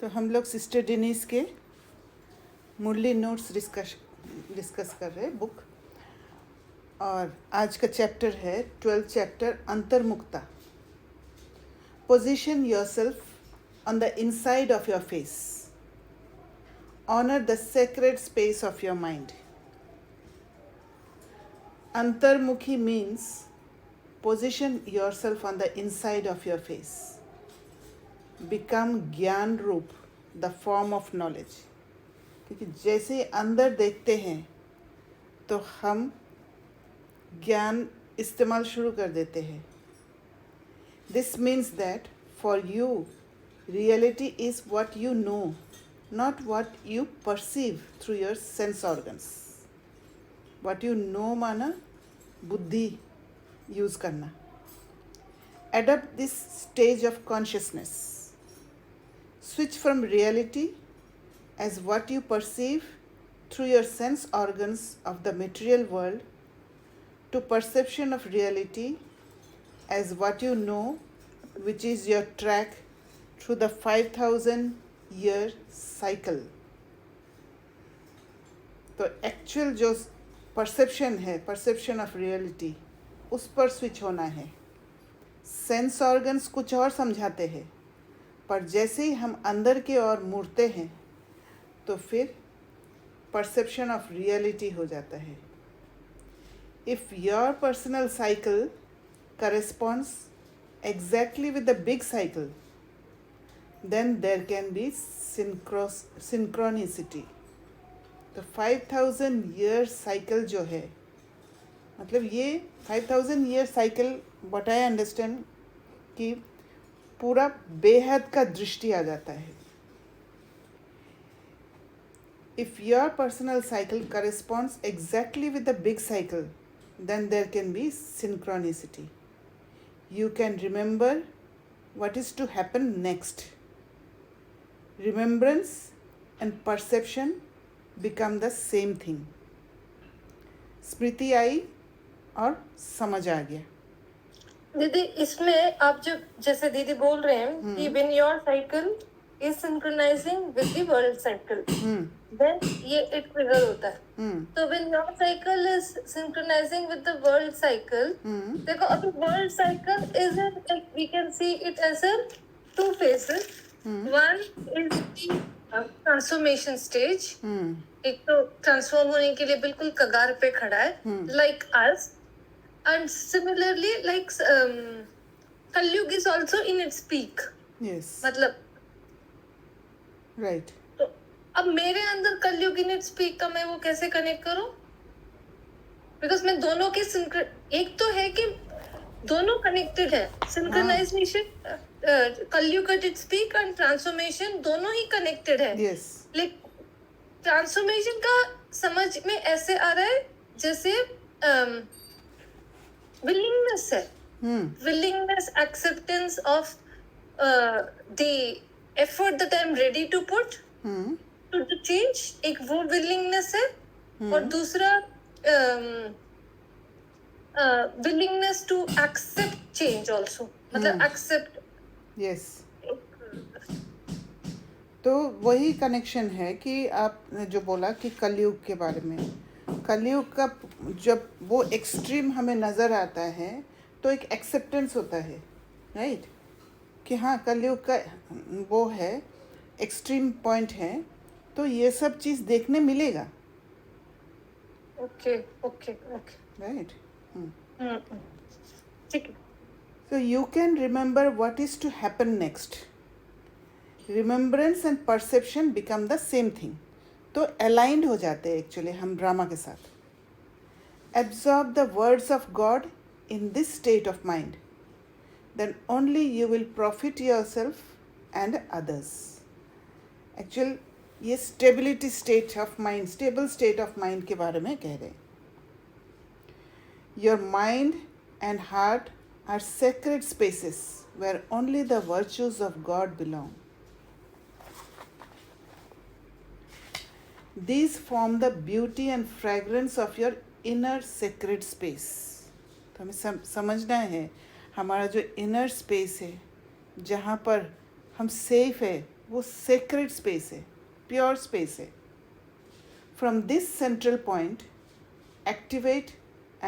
तो हम लोग सिस्टर डेनिस के मुरली नोट्स डिस्कस कर रहे हैं बुक, और आज का चैप्टर है 12th चैप्टर, अंतर्मुक्ता। Position yourself on the inside of your face, honour the sacred space of your mind. अंतर्मुखी means position yourself on the inside of your face. Become ज्ञान रूप, the form of knowledge. क्योंकि जैसे अंदर देखते हैं तो हम ज्ञान इस्तेमाल शुरू कर देते हैं. This means that for you, reality is what you know, not what you perceive through your sense organs. What you know माना बुद्धि यूज करना. Adopt this stage of consciousness. Switch from reality as what you perceive through your sense organs of the material world to perception of reality as what you know, which is your track through the 5,000-year cycle. तो actual जो perception है, perception of reality, उस पर switch होना है. Sense organs कुछ और समझाते हैं, पर जैसे ही हम अंदर की ओर मुड़ते हैं तो फिर परसेप्शन ऑफ रियलिटी हो जाता है. If your personal cycle corresponds exactly with the big cycle, then there can be synchronicity. तो 5,000 ईयर साइकिल जो है, मतलब ये 5,000 year cycle, but I understand कि पूरा बेहद का दृष्टि आ जाता है. If your personal cycle corresponds exactly with the big cycle, then there can be synchronicity. You can remember what is to happen next. Remembrance and perception become the same thing. स्मृति आई और समझ आ गया. दीदी, इसमें आप जो जैसे दीदी बोल रहे हैं कि when your cycle is synchronizing with the world cycle, then ये एक ट्रिगर होता है. तो when your cycle is synchronizing with the world cycle, देखो अभी world cycle is like we can see it as a two phases. One is the transformation stage. एक तो transform होने के लिए बिल्कुल कगार पे खड़ा है, like us. And similarly, like Kalyug is also in its peak. Yes. मतलब right. तो अब मेरे अंदर कलयुग in its peak का मैं वो कैसे कनेक्ट करूं? Because मैं दोनों के एक तो है कि दोनों कनेक्टेड है. सिंक्रोनाइजेशन, कलयुग at its peak and transformation दोनों ही कनेक्टेड है. Yes. लेकिन ट्रांसफॉर्मेशन का समझ में ऐसे आ रहा है जैसे willingness है. Willingness, acceptance of the effort that I am ready to put to change, एक वो willingness है. और दूसरा willingness to accept change also. मतलब accept. Yes. तो वही कनेक्शन है कि आपने जो बोला कि कलयुग के बारे में, कलयुग का जब वो एक्सट्रीम हमें नज़र आता है तो एक एक्सेप्टेंस होता है, राइट, कि हाँ कलयुग का वो है, एक्सट्रीम पॉइंट है, तो ये सब चीज़ देखने मिलेगा. Okay okay okay, right. ठीक है. So you can remember what is to happen next. Remembrance and perception become the same thing. तो aligned हो जाते हैं एक्चुअली हम ड्रामा के साथ. Absorb the words of God in this state of mind. Then only you will profit yourself and others. Actually ये stability state of mind, stable state of mind के बारे में कह रहे हैं. Your mind and heart are sacred spaces where only the virtues of God belong. These form the beauty and fragrance of your inner sacred space. तो हमें समझना है हमारा जो inner space है, जहाँ पर हम safe है, वो सेक्रेड स्पेस है, प्योर स्पेस है. From this central point activate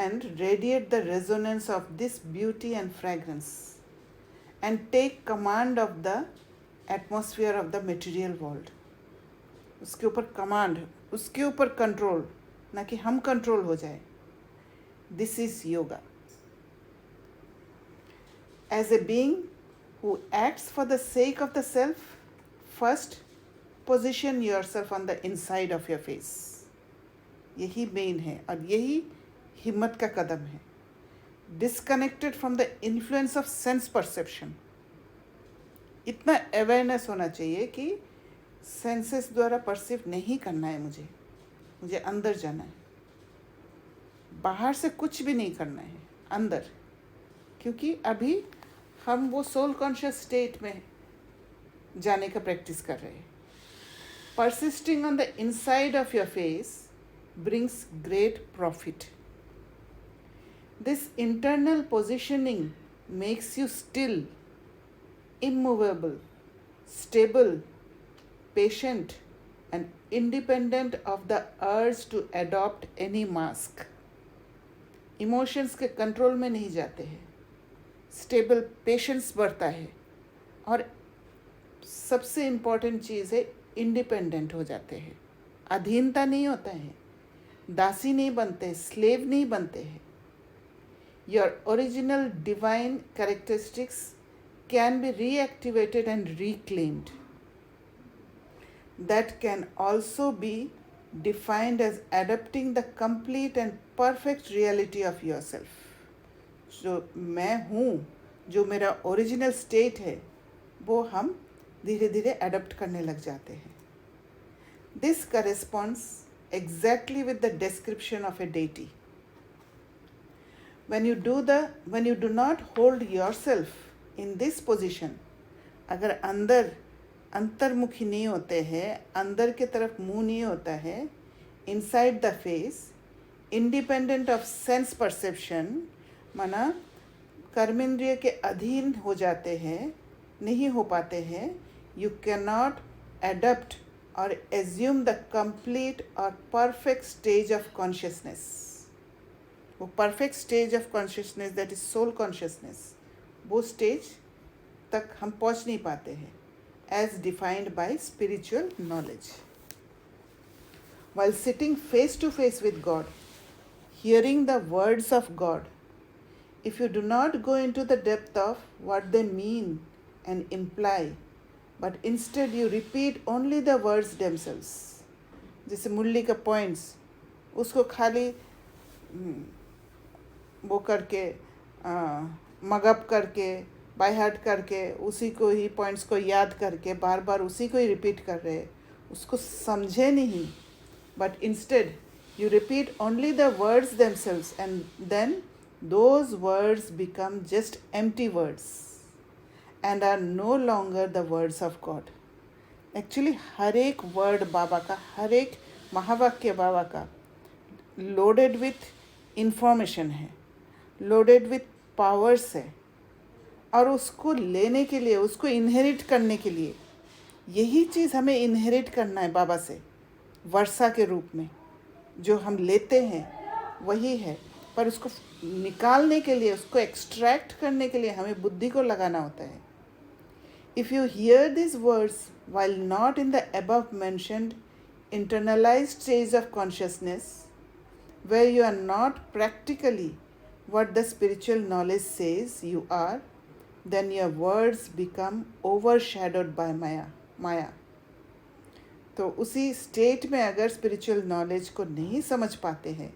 and radiate the resonance of this beauty and fragrance and take command of the atmosphere of the material world. उसके ऊपर कमांड, उसके ऊपर कंट्रोल, ना कि हम कंट्रोल हो जाए. This is yoga. As a being who acts for the sake of the self, first position yourself on the inside of your face. यही मेन है और यही हिम्मत का कदम है. Disconnected from the influence of sense perception. इतना अवेयरनेस होना चाहिए कि सेंसेस द्वारा परसीव नहीं करना है. मुझे अंदर जाना है, बाहर से कुछ भी नहीं करना है, अंदर. क्योंकि अभी हम वो सोल कॉन्शियस स्टेट में जाने का प्रैक्टिस कर रहे हैं. Persisting on the inside of your face brings great profit. This internal positioning makes you still, immovable, stable, patient, and independent of the urge to adopt any mask. Emotions के control में नहीं जाते हैं. Stable, patience बढ़ता है. और सबसे important चीज़ है, इंडिपेंडेंट हो जाते हैं. अधीनता नहीं होता है, दासी नहीं बनते, स्लेव नहीं बनते हैं. Your original divine characteristics can be reactivated and reclaimed. That can also be defined as adapting the complete and perfect reality of yourself. जो मैं हूँ, जो मेरा ओरिजिनल स्टेट है, वो हम धीरे धीरे एडप्ट करने लग जाते हैं. This corresponds exactly with the description of a deity. When you do not hold yourself in this position, अगर अंदर अंतर्मुखी नहीं होते हैं, अंदर के तरफ मुंह नहीं होता है, inside the face, independent of sense perception, माना कर्मेंद्रिय के अधीन हो जाते हैं, नहीं हो पाते हैं, you cannot adapt or assume the complete or perfect stage of consciousness. वो perfect stage of consciousness, that is soul consciousness, वो stage तक हम पहुँच नहीं पाते हैं as defined by spiritual knowledge. While sitting face to face with God, hearing the words of God, if you do not go into the depth of what they mean and imply, but instead you repeat only the words themselves. जैसे मुरली का points, उसको खाली वो करके mug up करके by heart करके उसी को ही पॉइंट्स को याद करके बार बार उसी को ही रिपीट कर रहे, उसको समझे नहीं. But instead you repeat only the words themselves and then those words become just empty words and are no longer the words of God. Actually हर एक वर्ड बाबा का, हर एक महावाक्य बाबा का लोडेड विथ इंफॉर्मेशन है, लोडेड विथ पावर्स है. और उसको लेने के लिए, उसको इनहेरिट करने के लिए, यही चीज़ हमें इनहेरिट करना है बाबा से वर्षा के रूप में. जो हम लेते हैं वही है, पर उसको निकालने के लिए, उसको एक्सट्रैक्ट करने के लिए हमें बुद्धि को लगाना होता है. If you hear these words while not in the above mentioned internalized stage of consciousness, where you are not practically what the spiritual knowledge says you are, then your words become overshadowed by Maya. तो उसी state में अगर spiritual knowledge को नहीं समझ पाते हैं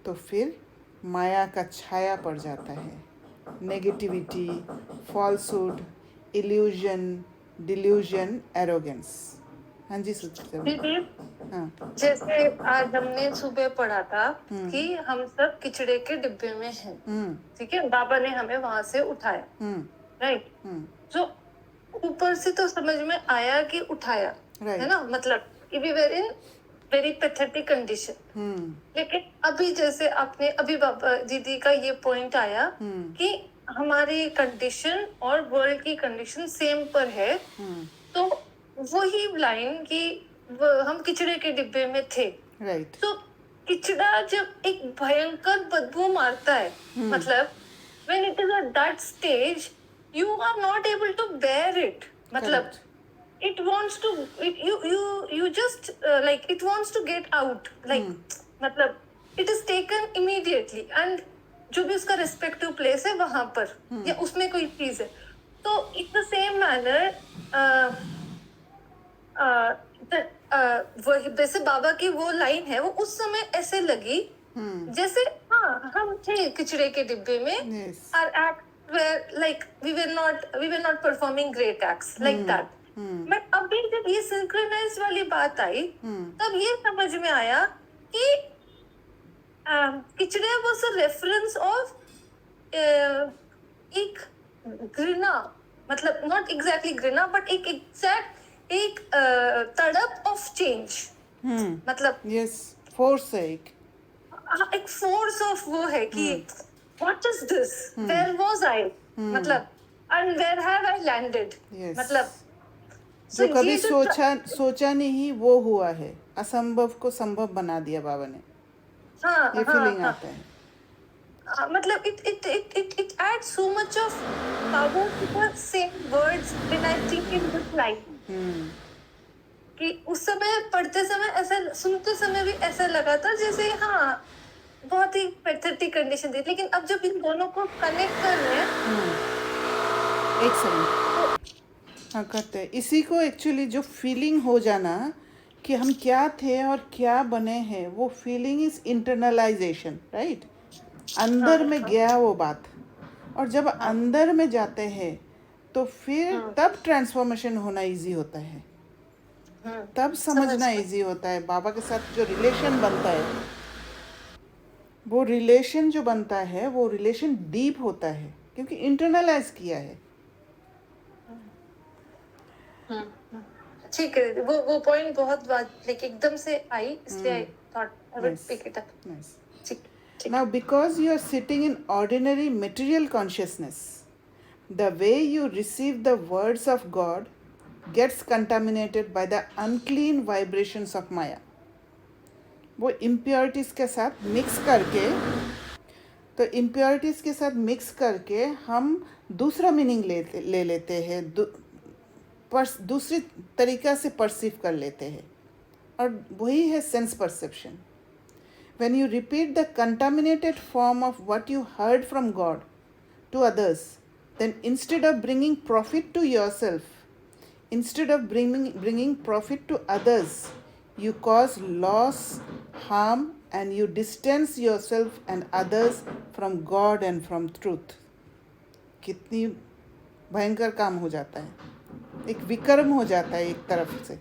तो फिर माया का छाया पड़ जाता है. Negativity, falsehood, illusion, delusion, arrogance. हाँ जी सुचित्रा. दीदी, हाँ. जैसे आज हमने सुबह पढ़ा था कि हम सब किचड़े के डिब्बे में हैं. ठीक है, बाबा ने हमें वहां से उठाया. राइट. जो ऊपर से तो समझ में आया कि उठाया, है ना, मतलब we were in very pathetic condition. लेकिन अभी जैसे आपने अभी बाबा दीदी का ये पॉइंट आया कि हमारी कंडीशन और वर्ल्ड की कंडीशन सेम पर है. तो वही लाइन कि हम किचड़े के डिब्बे में थे, राइट, तो किचड़ा जब एक भयंकर बदबू मारता है, मतलब when it is at that stage you are not able to bear it, मतलब correct, it wants to you just like it wants to get out, like मतलब it is taken immediately, and जो भी उसका respective place है वहां पर या उसमें कोई चीज है, तो इन द सेम मैनर वही जैसे बाबा की वो लाइन है, वो उस समय ऐसे लगी जैसे हाँ हम थे किचड़े के डिब्बे में, yes, our acts were like we were not performing great acts like that. But अभी जब ये सिंक्रोनाइज वाली बात आई, तब ये समझ में आया कि किचड़े was a reference of एक घृणा, मतलब नॉट एग्जैक्टली घृणा बट एक एग्जैक्ट एक तड़प ऑफ चेंज, मतलब यस, फोर्स है एक फोर्स ऑफ वो है कि what is this, where was I, मतलब and where have I landed, yes, मतलब जो so कभी ये जो सोचा नहीं वो हुआ है, असंभव को संभव बना दिया बाबा ने, हाँ ये हाँ फीलिंग हाँ आता है. मतलब it adds so much of power to the same words when I think in this life, कि उस समय पढ़ते समय ऐसा, सुनते समय भी ऐसा लगा था जैसे हाँ बहुत ही पैथेटिक कंडीशन थी, लेकिन अब जब इन दोनों को कनेक्ट कर रहे हैं, एक सेकंड, हाँ करते हैं इसी को. एक्चुअली जो फीलिंग हो जाना कि हम क्या थे और क्या बने हैं, वो फीलिंग इज इंटरनलाइजेशन, राइट, अंदर में गया वो बात. और जब अंदर में जाते हैं तो फिर तब ट्रांसफॉर्मेशन होना इजी होता है, तब समझना इजी होता है. बाबा के साथ जो रिलेशन बनता है, वो रिलेशन जो बनता है वो रिलेशन डीप होता है क्योंकि इंटरनलाइज किया है. ठीक है, वो पॉइंट बहुत बात लाइक एकदम से आई, इसलिए I thought I would Nice, pick it up. nice. ठीक ठीक. Now, because you are sitting in ordinary material consciousness, the way you receive the words of God gets contaminated by the unclean vibrations of Maya. वो impurities के साथ mix करके, तो impurities के साथ mix करके हम दूसरा मीनिंग ले लेते हैं, दूसरी तरीका से परसीव कर लेते हैं, और वही है sense perception. When you repeat the contaminated form of what you heard from God to others, then instead of bringing profit to yourself, instead of bringing profit to others, you cause loss, harm, and you distance yourself and others from God and from truth. कितनी भयंकर काम हो जाता है, एक विकर्म हो जाता है. एक तरफ से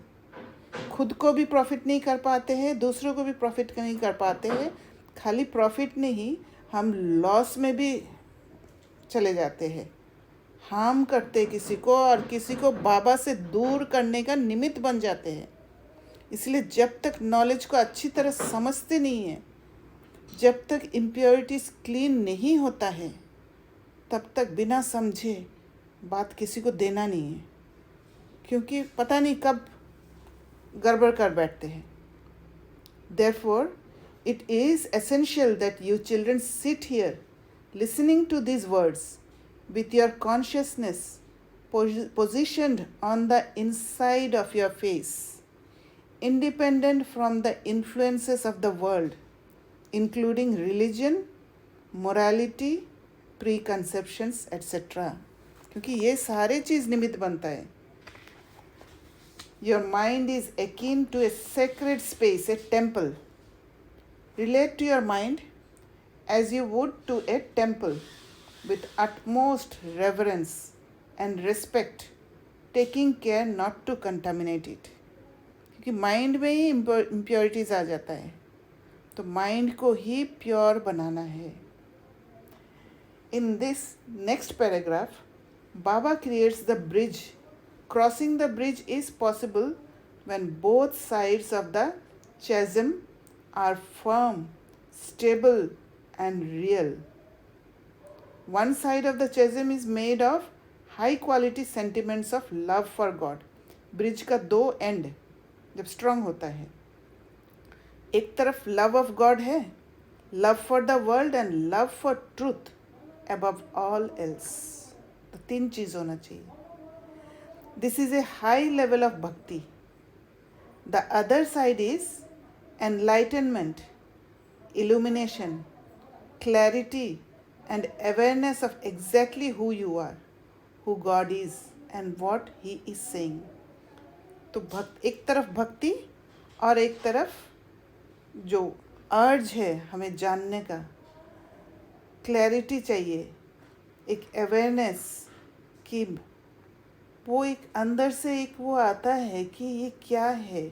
खुद को भी प्रॉफिट नहीं कर पाते हैं, दूसरों को भी प्रॉफिट नहीं कर पाते हैं. खाली प्रॉफिट नहीं, हम लॉस में भी चले जाते हैं, हार्म करते किसी को और किसी को बाबा से दूर करने का निमित्त बन जाते हैं. इसलिए जब तक नॉलेज को अच्छी तरह समझते नहीं हैं, जब तक इम्प्योरिटीज क्लीन नहीं होता है, तब तक बिना समझे बात किसी को देना नहीं है, क्योंकि पता नहीं कब गड़बड़ कर बैठते हैं. Therefore, it is essential that you children sit here listening to these words with your consciousness positioned on the inside of your face, independent from the influences of the world, including religion, morality, preconceptions, etc. क्योंकि ये सारे चीज़ निमित्त बनता है. Your mind is akin to a sacred space, a temple. Relate to your mind as you would to a temple with utmost reverence and respect, taking care not to contaminate it. क्योंकि mind में ही impurities आ जाता है, तो mind को ही pure बनाना है. In this next paragraph, Baba creates the bridge. Crossing the bridge is possible when both sides of the chasm are firm, stable, and real. One side of the chasm is made of high quality sentiments of love for God, bridge का दो and जब strong होता है, एक तरफ love of God है, love for the world and love for truth above all else, तो तीन चीज़ होना चाहिए. This is a high level of bhakti. The other side is enlightenment, illumination, clarity, and awareness of exactly who you are, who God is, and what He is saying. तो एक तरफ भक्ति और एक तरफ जो अर्ज है हमें जानने का, क्लैरिटी चाहिए, एक अवेयरनेस कि वो एक अंदर से एक वो आता है कि ये क्या है,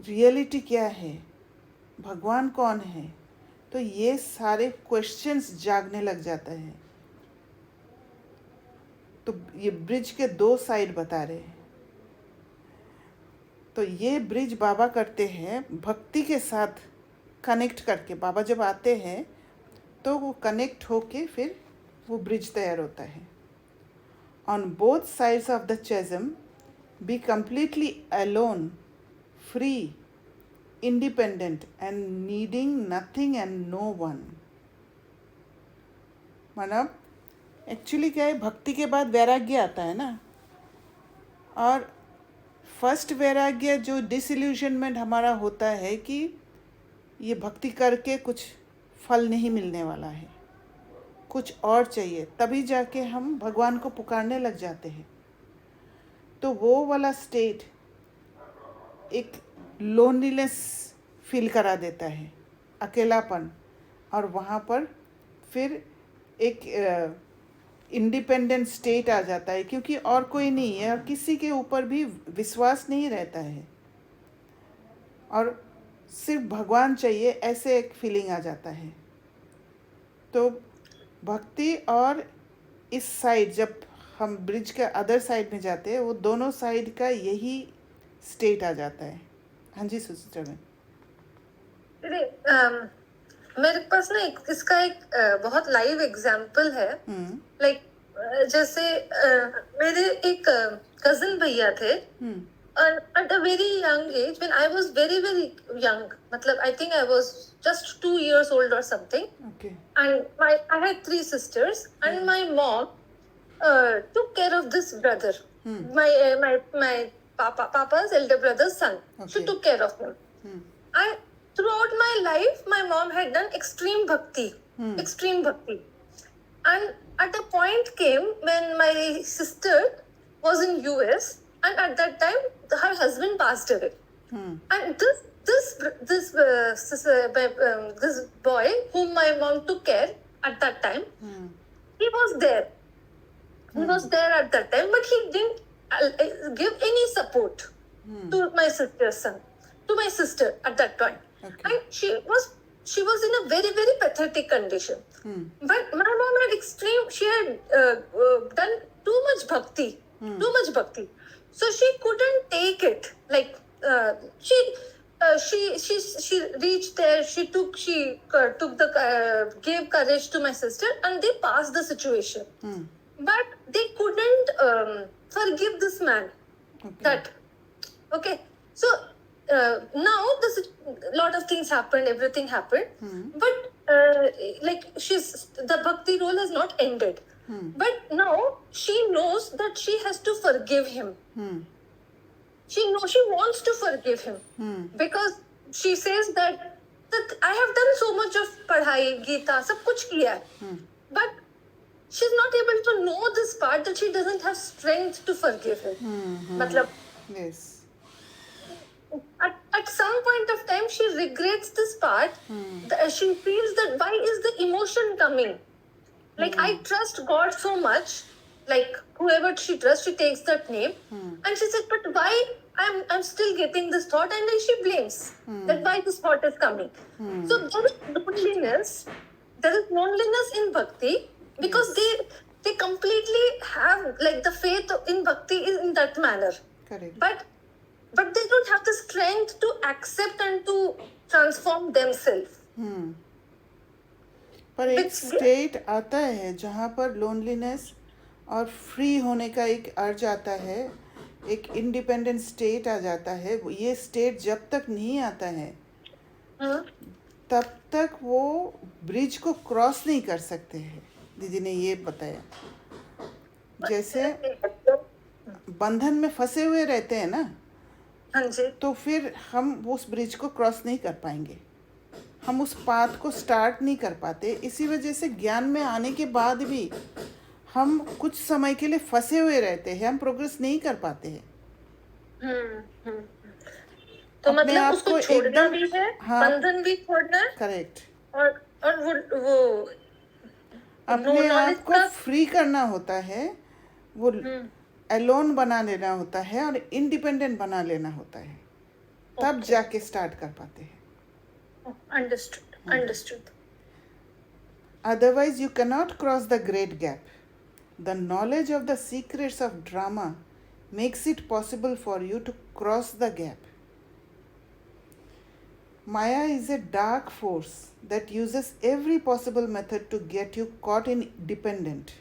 रियलिटी क्या है, भगवान कौन है. तो ये सारे क्वेश्चंस जागने लग जाता है. तो ये ब्रिज के दो साइड बता रहे हैं. तो ये ब्रिज बाबा करते हैं भक्ति के साथ कनेक्ट करके. बाबा जब आते हैं तो वो कनेक्ट होके फिर वो ब्रिज तैयार होता है. On both sides of the chasm be completely alone, free, independent and needing nothing and no one. मतलब एक्चुअली क्या है, भक्ति के बाद वैराग्य आता है ना. और फर्स्ट वैराग्य जो डिसइल्यूशनमेंट हमारा होता है कि ये भक्ति करके कुछ फल नहीं मिलने वाला है, कुछ और चाहिए, तभी जाके हम भगवान को पुकारने लग जाते हैं. तो वो वाला स्टेट एक लोनलीनेस फील करा देता है, अकेलापन. और वहाँ पर फिर एक इंडिपेंडेंट स्टेट आ जाता है, क्योंकि और कोई नहीं है और किसी के ऊपर भी विश्वास नहीं रहता है और सिर्फ भगवान चाहिए, ऐसे एक फीलिंग आ जाता है. तो भक्ति और इस साइड जब हम ब्रिज के अदर साइड में जाते हैं, वो दोनों साइड का यही स्टेट आ जाता है. हाँ जी सिस्टर में. मेरे पास ना इसका एक बहुत लाइव एग्जांपल है. लाइक जैसे मेरे एक कजिन भैया थे. At a very young age, when I was very very young, मतलब I think I was just 2 years old or something. Okay. And I had 3 sisters, and my mom took care of this brother, my papa's elder brother's son. Okay. She took care of him. And throughout my life, my mom had done extreme bhakti, and at a point came when my sister was in US, and at that time her husband passed away. And this boy whom my mom took care at that time, he was there. He was there at that time, but he didn't give any support to my sister's son, to my sister at that time. Okay. And she was in a very very pathetic condition. But my mom had she had done too much bhakti, so she couldn't take it. Like she reached there, she took the gave courage to my sister, and they passed the situation. But they couldn't forgive this man. Okay. So now lot of things happened, everything happened, but the bhakti role has not ended. But now she knows that she has to forgive him. She wants to forgive him, because she says that I have done so much of padhai, Gita, sab kuch kiya hai. But she's not able to know this part, that she doesn't have strength to forgive him. Matlab, Yes. At some point of time she regrets this part. She feels that why is the emotion coming? Like I trust God so much, like whoever she trusts, she takes that name, and she said, but why I'm still getting this thought, and then she blames that why this thought is coming. So there is loneliness in bhakti, because they completely have like the faith in bhakti is in that manner. Correct. But they don't have the strength to accept and to transform themselves. पर एक state आता है जहाँ पर loneliness और free होने का एक अर्ज आता है एक इंडिपेंडेंट स्टेट आ जाता है। ये स्टेट जब तक नहीं आता है तब तक वो ब्रिज को क्रॉस नहीं कर सकते हैं। दीदी ने ये बताया, जैसे बंधन में फंसे हुए रहते हैं ना, हाँ जी, तो फिर हम उस ब्रिज को क्रॉस नहीं कर पाएंगे, हम उस पाथ को स्टार्ट नहीं कर पाते। इसी वजह से ज्ञान में आने के बाद भी हम कुछ समय के लिए फंसे हुए रहते हैं, हम प्रोग्रेस नहीं कर पाते हैं। तो अपने मतलब आप उसको को छोड़ना एकदम, भी है, हाँ, बंधन भी छोड़ना है, करेक्ट, और वो नो अपने नॉलेज आप को का। फ्री करना होता है, वो अलोन बना लेना होता है और इंडिपेंडेंट बना लेना होता है, तब ओके, जाके स्टार्ट कर पाते हैं। Understood understood. Otherwise, you cannot cross the great gap. The knowledge of the secrets of drama makes it possible for you to cross the gap. Maya is a dark force that uses every possible method to get you caught in dependent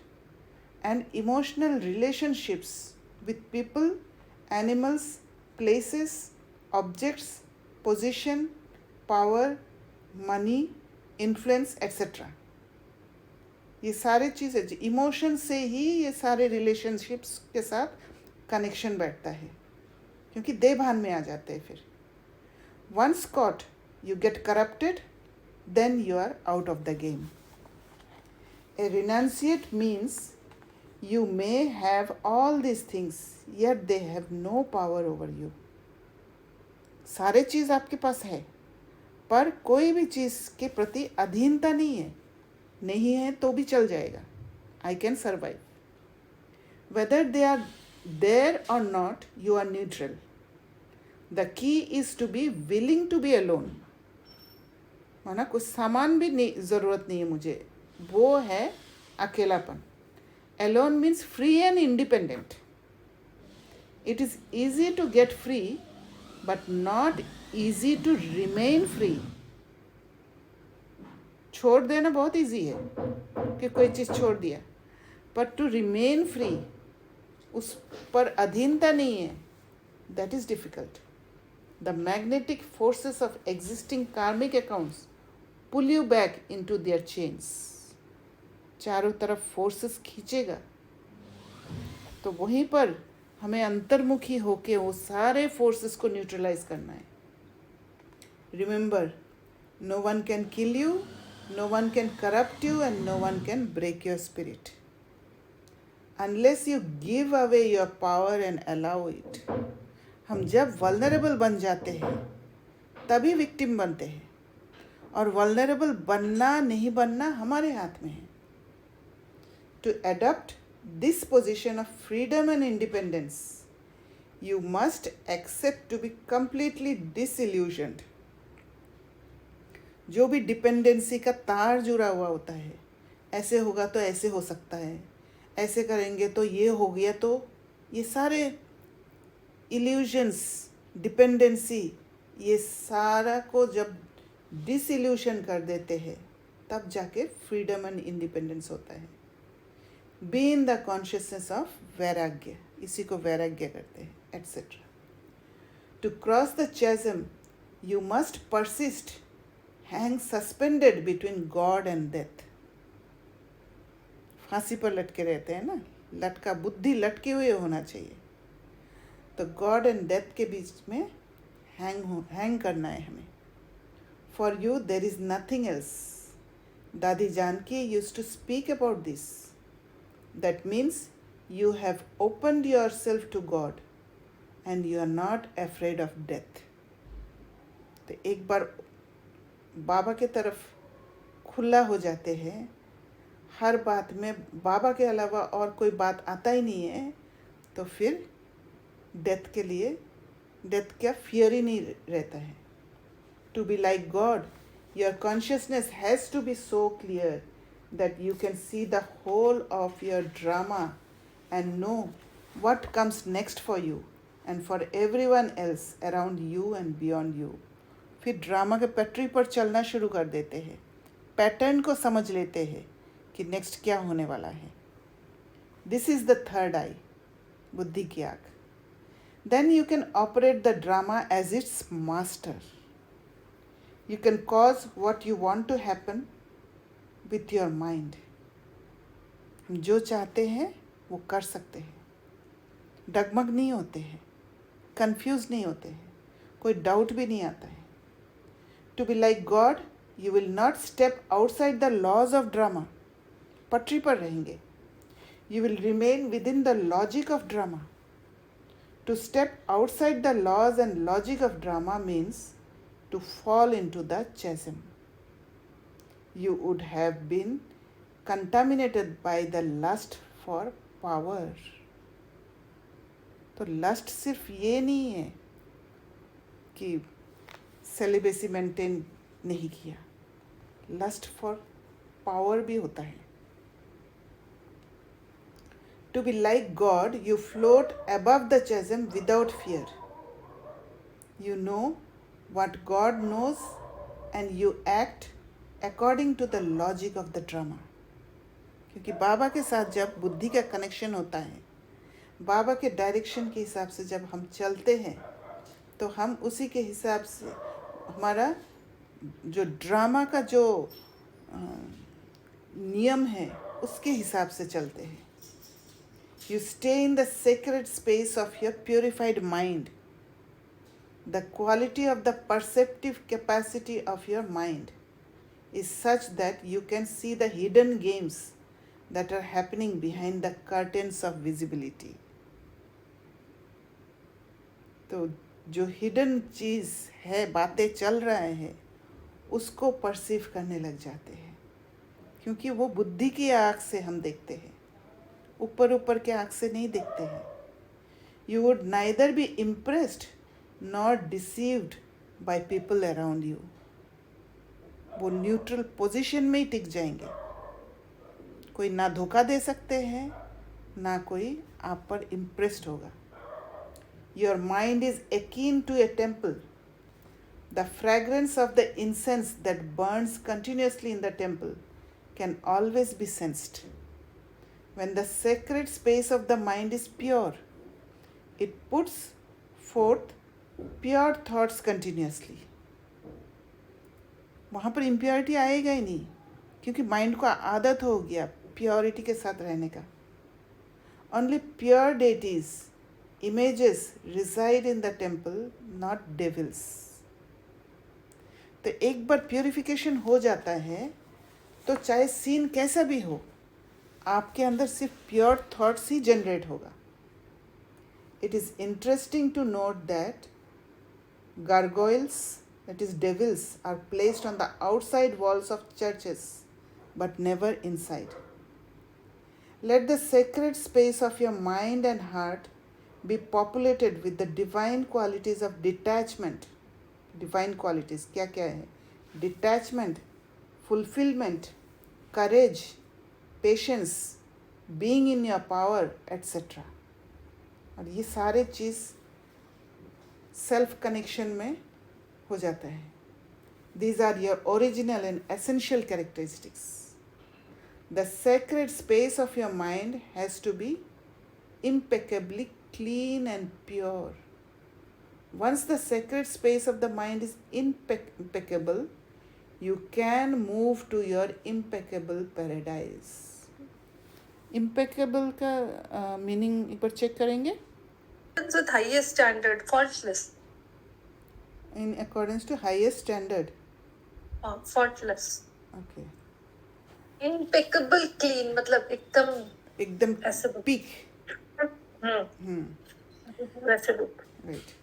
and emotional relationships with people, animals, places, objects, position, power, money, influence, etc. ये सारे चीज़ें emotion से ही ये सारे relationships के साथ connection बैठता है, क्योंकि देह भान में आ जाते हैं। फिर once caught you get corrupted, then you are out of the game. A renunciate means you may have all these things yet they have no power over you. सारे चीज़ आपके पास है, पर कोई भी चीज़ के प्रति अधीनता नहीं है तो भी चल जाएगा। I can survive. Whether they are there or not, you are neutral. The key is to be willing to be alone. माना कुछ सामान भी नहीं, ज़रूरत नहीं है मुझे, वो है अकेलापन। Alone means free and independent. It is easy to get free, but not easy to remain free. छोड़ देना बहुत easy है कि कोई चीज़ छोड़ दिया, but to remain free, उस पर अधीनता नहीं है, that is difficult. The magnetic forces of existing karmic accounts pull you back into their chains. चारों तरफ फोर्सेस खींचेगा, तो वहीं पर हमें अंतर्मुखी होके वो सारे फोर्सेस को न्यूट्रलाइज करना है। Remember, no one can kill you, no one can corrupt you and no one can break your spirit unless you give away your power and allow it. हम जब वल्नरेबल बन जाते हैं तभी विक्टिम बनते हैं, और वल्नरेबल बनना नहीं बनना हमारे हाथ में है। To adopt this position of freedom and independence, you must accept to be completely disillusioned. जो भी डिपेंडेंसी का तार जुड़ा हुआ होता है, ऐसे होगा तो ऐसे हो सकता है, ऐसे करेंगे तो ये हो गया, तो ये सारे इल्यूजन्स, डिपेंडेंसी, ये सारा को जब डिसइल्यूशन कर देते हैं तब जाके फ्रीडम एंड इंडिपेंडेंस होता है। Be in the consciousness of vairagya, इसी को वैराग्य करते हैं, etcetera. To cross the chasm you must persist, hang suspended between God and death. फांसी पर लटके रहते हैं ना, लटका, बुद्धि लटके हुए होना चाहिए, तो गॉड एंड डेथ के बीच में हैंग करना है हमें। For you there is nothing else. Dadi Janki used to speak about this. That means you have opened yourself to God and you are not afraid of death. तो एक बार बाबा के तरफ खुला हो जाते हैं, हर बात में बाबा के अलावा और कोई बात आता ही नहीं है, तो फिर डेथ के लिए, डेथ का फियर ही नहीं रहता है। To be like God, your consciousness has to be so clear that you can see the whole of your drama and know what comes next for you and for everyone else around you and beyond you. फिर drama के पटरी पर चलना शुरू कर देते हैं, pattern को समझ लेते हैं कि नेक्स्ट क्या होने वाला है। दिस इज़ द थर्ड आई, बुद्धि की आँख। Then you can operate the drama as its master. You can cause what you want to happen with your mind. हम जो चाहते हैं वो कर सकते हैं, डगमग नहीं होते हैं, कंफ्यूज नहीं होते हैं, कोई डाउट भी नहीं आता है. To be like God, you will not step outside the laws of drama. पटरी पर रहेंगे. You will remain within the logic of drama. To step outside the laws and logic of drama means to fall into the chasm. You would have been contaminated by the lust for power. तो lust सिर्फ ये नहीं है कि celibacy maintain नहीं किया, lust for power भी होता है. To be like God, you float above the chasm without fear. You know what God knows and you act according to the logic of the drama. क्योंकि बाबा के साथ जब बुद्धि का कनेक्शन होता है, बाबा के डायरेक्शन के हिसाब से जब हम चलते हैं, तो हम उसी के हिसाब से हमारा जो ड्रामा का जो नियम है उसके हिसाब से चलते हैं. You stay in the sacred space of your purified mind. The quality of the perceptive capacity of your mind is such that you can see the hidden games that are happening behind the curtains of visibility. तो जो hidden चीज़ है, बातें चल रहे हैं, उसको perceive करने लग जाते हैं, क्योंकि वो बुद्धि की आँख से हम देखते हैं, ऊपर ऊपर के आँख से नहीं देखते हैं. You would neither be impressed nor deceived by people around you. वो न्यूट्रल पोजीशन में ही टिक जाएंगे. कोई ना धोखा दे सकते हैं, ना कोई आप पर इम्प्रेस्ड होगा. Your mind is akin to a temple. The fragrance of the incense that burns continuously in the temple can always be sensed. When the sacred space of the mind is pure, it puts forth pure thoughts continuously. वहाँ पर impurity आएगा ही नहीं, क्योंकि mind को आदत हो गया purity के साथ रहने का. Only pure deities, images reside in the temple, not devils. तो एक बार प्योरिफिकेशन हो जाता है तो चाहे सीन कैसा भी हो, आपके अंदर सिर्फ प्योर थॉट्स ही जनरेट होगा. It is interesting to note that gargoyles, that is devils, are placed on the outside walls of churches but never inside. Let the sacred space of your mind and heart be populated with the divine qualities of detachment. Divine qualities क्या क्या है? Detachment, fulfillment, courage, patience, being in your power, etc. और ये सारे चीज़ self connection में हो जाता है. These are your original and essential characteristics. The sacred space of your mind has to be impeccably clean and pure. Once the sacred space of the mind is impeccable, you can move to your impeccable paradise. Impeccable का meaning एक बार check करेंगे. With highest standard, faultless. In accordance to highest standard. Faultless. Okay. Impeccable clean मतलब एकदम ऐसे peak. वैसे look. Right.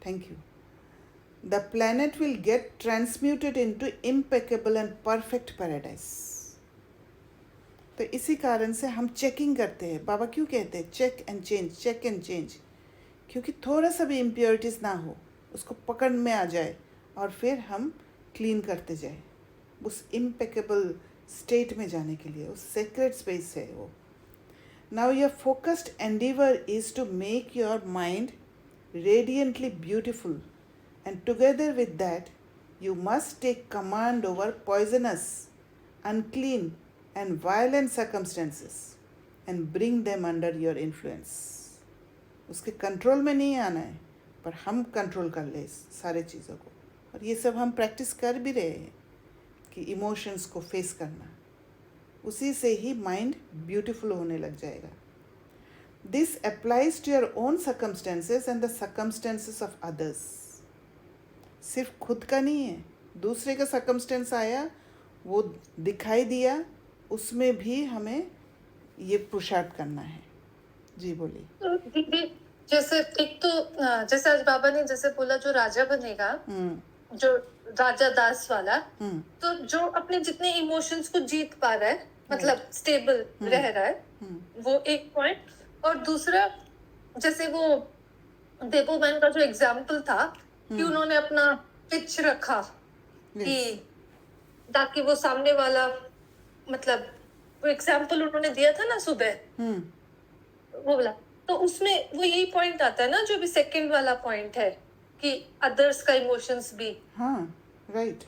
Thank you. The planet will get transmuted into impeccable and perfect paradise. तो इसी कारण से हम चेकिंग करते हैं. बाबा क्यों कहते हैं check and change, check and change? क्योंकि थोड़ा सा भी इम्प्योरिटीज़ ना हो, उसको पकड़ में आ जाए और फिर हम क्लीन करते जाए उस इम्पेकेबल स्टेट में जाने के लिए. उस सेक्रेट स्पेस है वो. Now your focused endeavour is to make your mind radiantly beautiful, and together with that you must take command over poisonous, unclean and violent circumstances and bring them under your influence. उसके control में नहीं आना है, पर हम control कर ले इस सारे चीज़ों को। और ये सब हम प्रैक्टिस कर भी रहे हैं कि इमोशंस को फेस करना, उसी से ही माइंड ब्यूटीफुल होने लग जाएगा। This applies to your own circumstances and the circumstances of others. सिर्फ खुद का नहीं है, दूसरे का सर्कमस्टेंस आया, वो दिखाई दिया, उसमें भी हमें ये पुरुषार्थ करना है। जी बोलिए। तो दीदी जैसे एक तो जैसे आज बाबा ने जैसे बोला जो राजा बनेगा, जो राजा दास वाला, तो जो अपने जितने इमोशंस को जीत पा रहा है, मतलब स्टेबल रह रहा है, वो एक पॉइंट। और दूसरा जैसे वो देवोमैन का जो एग्जाम्पल था कि उन्होंने अपना पिच रखा कि ताकि वो सामने वाला, मतलब वो एग्जाम्पल उन्होंने दिया था ना सुबह, वो बोला, तो उसमें वो यही पॉइंट आता है ना जो भी सेकंड वाला पॉइंट है कि अदर्स का इमोशंस भी। हाँ, राइट।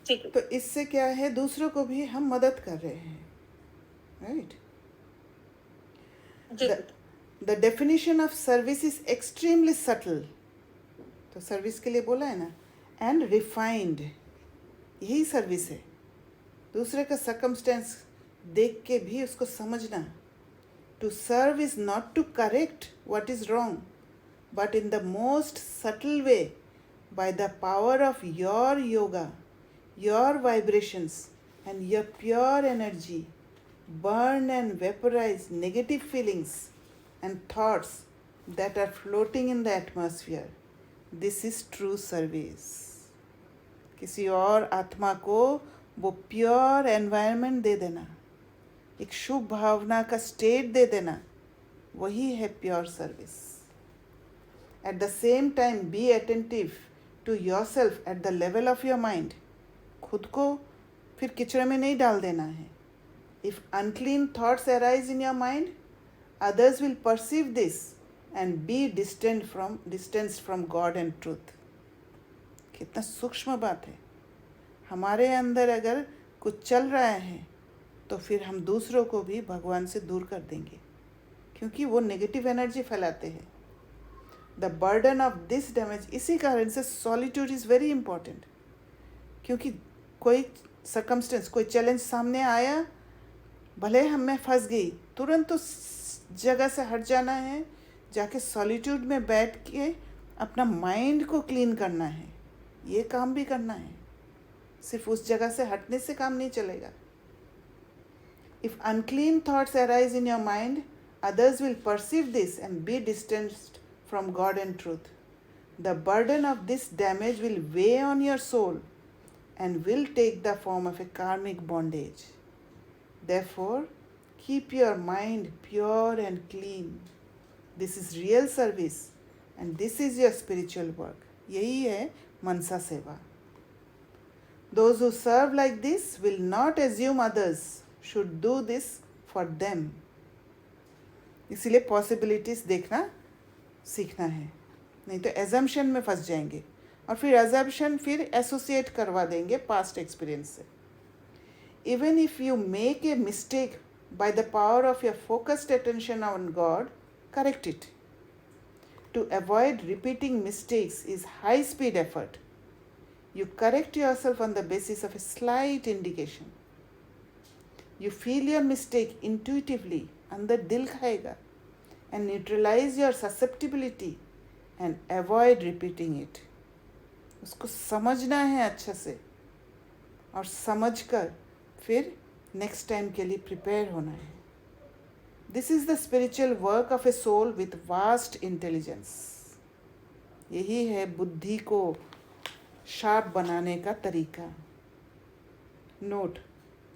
ठीक है। तो इससे क्या है, दूसरों को भी हम मदद कर रहे हैं, right. The definition of service is extremely subtle, तो सर्विस के लिए बोला है ना, एंड रिफाइंड, यही सर्विस है। दूसरे का सर्कमस्टेंस देख के भी उसको समझना। To serve is not to correct what is wrong, but in the most subtle way, by the power of your yoga, your vibrations, and your pure energy, burn and vaporize negative feelings and thoughts that are floating in the atmosphere. This is true service. किसी और आत्मा को वो pure environment दे देना, एक शुभ भावना का state दे देना, वही है pure service. At the same time, be attentive to yourself at the level of your mind. खुद को फिर किचड़े में नहीं डाल देना है। If unclean thoughts arise in your mind, others will perceive this and be distanced from God and truth. कितना सूक्ष्म बात है। हमारे अंदर अगर कुछ चल रहा है तो फिर हम दूसरों को भी भगवान से दूर कर देंगे, क्योंकि वो नेगेटिव एनर्जी फैलाते हैं। The burden of this damage, इसी कारण से सॉलिट्यूड इज़ वेरी इंपॉर्टेंट। क्योंकि कोई सर्कमस्टेंस, कोई चैलेंज सामने आया, भले हम में फंस गई, तुरंत उस जगह से हट जाना है, जाके सॉलिट्यूड में बैठ के अपना माइंड को क्लीन करना है। ये काम भी करना है, सिर्फ उस जगह से हटने से काम नहीं चलेगा। If unclean thoughts arise in your mind, others will perceive this and be distanced from God and truth. The burden of this damage will weigh on your soul and will take the form of a karmic bondage. Therefore, keep your mind pure and clean. This is real service and this is your spiritual work. यही है मनसा सेवा। Those who serve like this will not assume others should do this for them. इसीलिए possibilities देखना सीखना है, नहीं तो assumption में फंस जाएंगे और फिर एजम्पशन फिर एसोसिएट करवा देंगे पास्ट एक्सपीरियंस से। Even if you make a mistake, by the power of your focused attention on God, correct it. To avoid repeating mistakes is high speed effort. You correct yourself on the basis of a slight indication. You feel your mistake intuitively, अंदर दिल खाएगा, and neutralise your susceptibility and avoid repeating it. उसको समझना है अच्छे से, और समझकर फिर नेक्स्ट टाइम के लिए प्रिपेयर होना है। This is the spiritual work of a soul with vast intelligence. यही है बुद्धि को शार्प बनाने का तरीका। Note,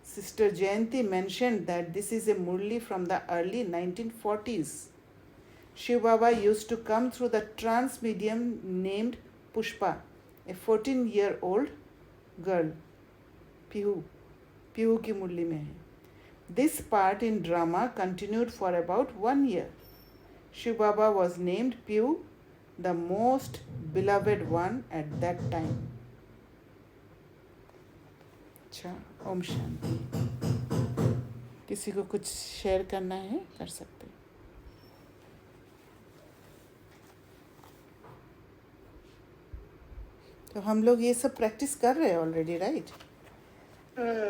Sister Jayanti mentioned that this is a Murli from the early 1940s. Shiv Baba used to come through the trance medium named Pushpa, a 14-year-old girl. Pihu की मुरली में है। This part in drama continued for about 1 year. Shiv Baba was named Pihu, the most beloved one at that time. अच्छा, ओम शांति। किसी को कुछ share करना है कर सकते हैं. तो हम लोग ये सब प्रैक्टिस कर रहे हैं ऑलरेडी, राइट?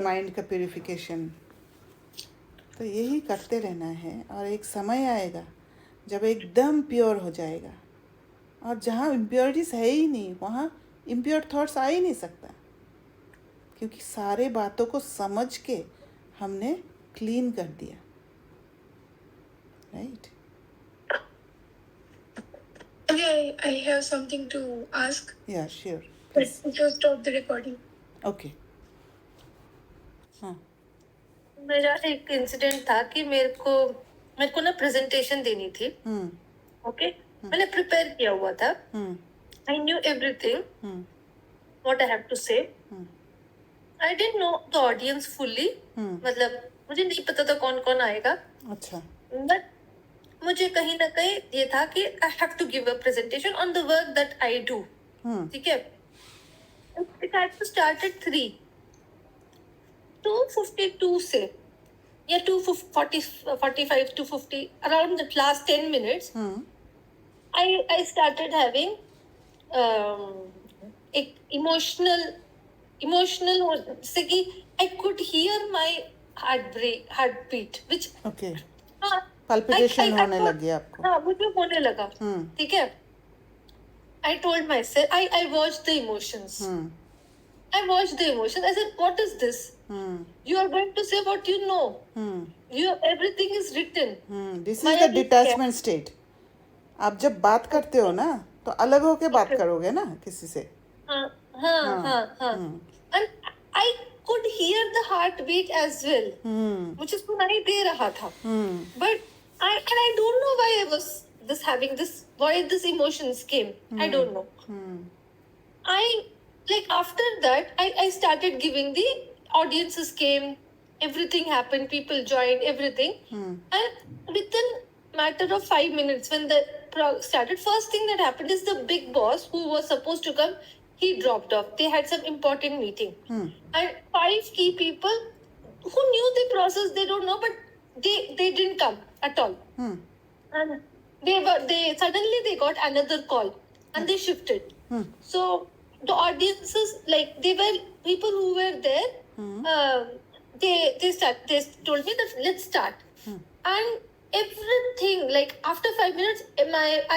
माइंड का प्यूरिफिकेशन. तो यही करते रहना है और एक समय आएगा जब एकदम प्योर हो जाएगा. और जहाँ इम्प्योरिटीज है ही नहीं वहाँ इम्प्योर थॉट्स आ ही नहीं सकता, क्योंकि सारे बातों को समझ के हमने क्लीन कर दिया, right? Okay, I have something to ask. या sure. But just stop the recording. Okay. हाँ. मेरा एक इंसिडेंट था कि मेरे को ना प्रेजेंटेशन देनी थी. ओके, मैंने प्रिपेयर किया हुआ था. I knew everything what I have to say. I didn't know the audience fully. मतलब मुझे नहीं पता था कौन कौन आएगा. अच्छा. बट मुझे कहीं ना कहीं ये था कि I have to give a presentation on the work that I do. ठीक है. It had to start at 2:52 से या 2:45 to 50 around the last 10 minutes. I started having एक emotional से कि I could hear my heartbeat which okay. हाँ, palpitation होने लग गया आपको. हाँ, मुझे होने लगा. ठीक है. I told myself, I watched the emotions. I watched the emotions. I said, what is this? You are going to say what you know. Everything is written. This is the detachment state. आप जब बात करते हो ना तो अलग होके बात करोगे ना किसी से. हाँ. And I could hear the heartbeat as well. मुझे सुनाई दे रहा था. But I don't know why I was why this emotions came. I don't know. After that, I started giving the audiences came, everything happened, people joined, everything. And within matter of 5 minutes when the started, first thing that happened is the big boss who was supposed to come, he dropped off. They had some important meeting. And 5 key people who knew the process, they don't know, but they didn't come at all. And they suddenly got another call and they shifted. So the audiences, they were people who were there. They told me that let's start. And everything, after 5 minutes,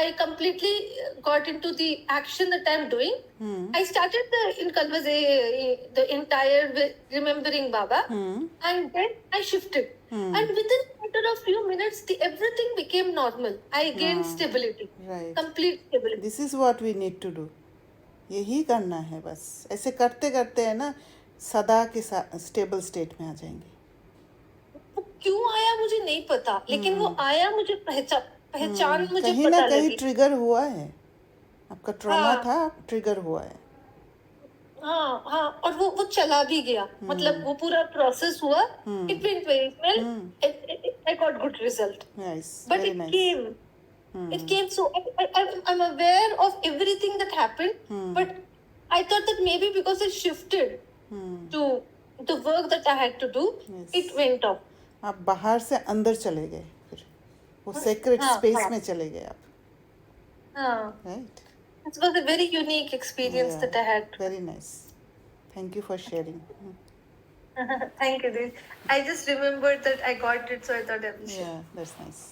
I completely got into the action that I'm doing. I started the entire remembering Baba, and then I shifted. And within a matter of few minutes, everything became normal. I gained stability, right. Complete stability. This is what we need to do. यही करना है बस. ऐसे करते करते है ना सदा के स्टेबल स्टेट में आ जाएंगे. वो क्यों आया मुझे नहीं पता, लेकिन वो आया मुझे पहचान मुझे कहीं पता ना कहीं लगी. ट्रिगर हुआ है. आपका ट्रॉमा हाँ. था, ट्रिगर हुआ है. हाँ, और वो चला भी गया. मतलब वो पूरा प्रोसेस हुआ. It went very well. I got good result. Nice. But Very it nice. came. It came. So I'm aware of everything that happened. But I thought that maybe because I shifted to the work that I had to do, Yes. it went off. आप बाहर से अंदर चले गए, फिर वो secret हाँ, space हाँ. में चले गए आप, हाँ. Right? It was a very unique experience that I had. Very nice. Thank you for sharing. Thank you, Dee. I just remembered that I got it, so I thought I will share. या that's nice.